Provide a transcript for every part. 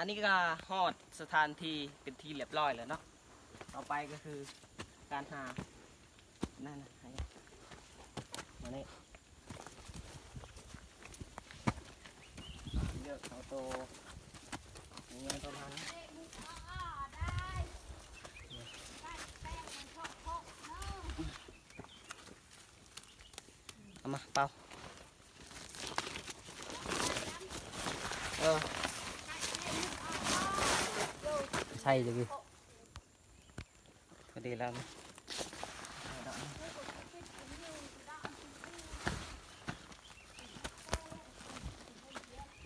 อันนี้ก็ฮอดสถานที่เป็นที่เรียบร้อยแล้วเนาะต่อไปก็คือการหานั่นนะมาเนี่ยเยอะเขาโตอย่างเงี้ยตัวนั้นเอามาเปล่าใช่เลยพอดีแล้วนะ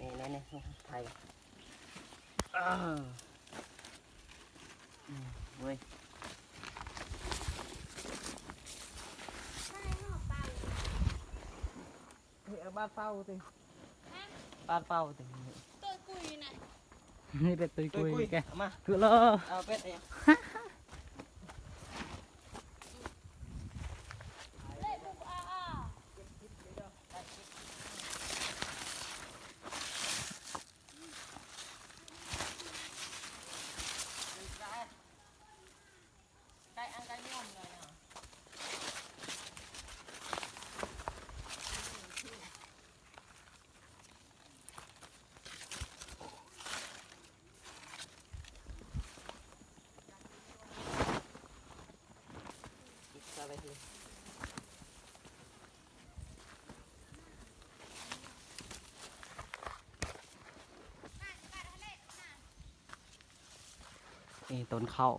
นี่ไทยเว้ยบ้านเป้าติบ้านเป้าติตัวกุยน่ะ นี่เป็ดตุยกุยแก มา คือล้อ เอาเป็ดเอง เล่บุกไก่อันไก่ย่อมเลยนะไปเลย นี่ต้นข้าว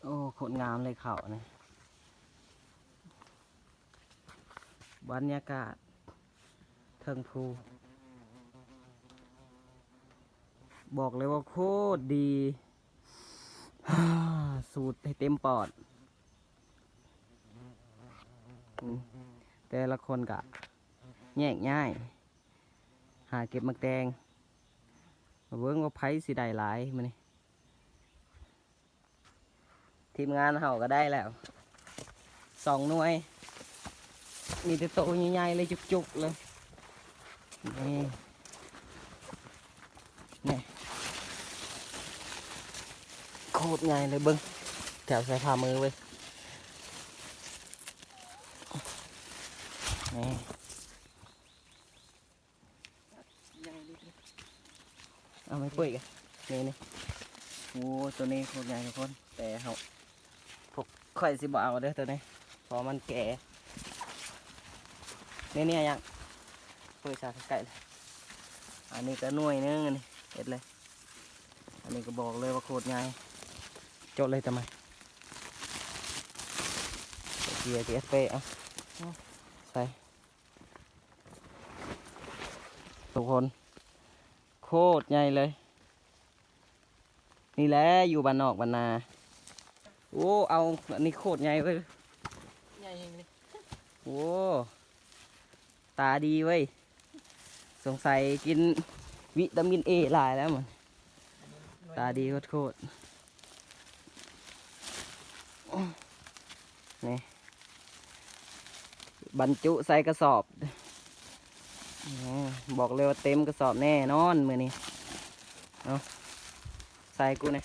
โอ้โคตรงามเลยข้าวนี่บรรยากาศเทิงภูบอกเลยว่าโคตรดี สูตรให้เต็มปอดแต่ละคนกะแยกง่าย หาเก็บมักแตงมาเบิ่งว่าไผสิได้หลายมื้อนี้ทีมงานเฮาก็ได้แล้ว2 หน่วยมีแต่โตใหญ่ๆเลยจุกๆเลยนี่โคตรใหญ่เลยเบิ่งแถวใส่ผ้ามือเว้ยนี่เอาไม่ปุ้ยกันนี่โอ้ตัวนี้โคตรใหญ่ทุกคนแต่เขาพวกข่อยสิบ่เอาเด้อตัวนี้เพราะมันแก่นี่ยังปุ้ยชาไก่เลยอันนี้ก็หน่วยนึงอันนี้เด็ดเลยอันนี้ก็บอกเลยว่าโคตรใหญ่จดเลยทำไมเกียร์ทีเอสเปเอาใส่ทุกคนโคตรใหญ่เลยนี่แหละอยู่บ้านนอกบ้านนาโอ้เอาอันนี้โคตรใหญ่เว้ยใหญ่จริงเลยโอ้ตาดีเว้ยสงสัยกินวิตามินเอหลายแล้วมันตาดีโคตรนี่บรรจุใส่กระสอบบอกเลยว่าเต็มกระสอบแน่นอนมือนี้เอาใส่กูเนี่ย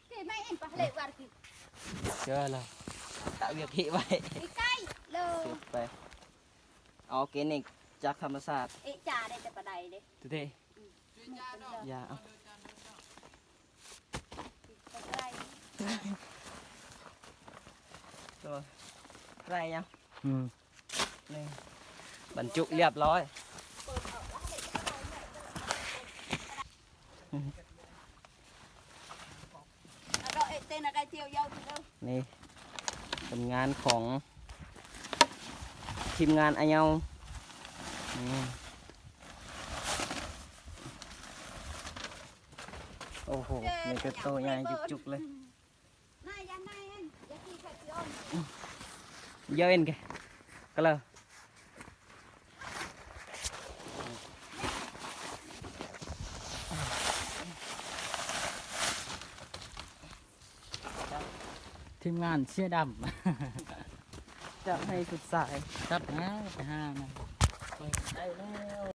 ที่ไม่เห็นปลาเล็กว่าคือ เจอแล้วตะเวียกที่ไว้ ใกล้เลย สุดไปเอาเกนิกจากธรรมศาสตร์ เอ๊ะจ่าได้แต่ปลาใดเด้ ทุเทอย่าเอา ใกล้ ตัวไรยัง อืม นี่บรรจุเรียบร้อยเราเอ๊ะเต้นอะไรเจียวยาวทีเดียว นี่เป็นงานของทีมงานอาเยาโอ้โหนี่ก็โตใหญ่จุกๆเลย นายยันนายเอ็นยันที่ขัดยอม เยอะเอ็นแกก็เลยทีมงานเสื้อดจะให้สุดสาย ำจับนะไปห้านะ ได้แล้ว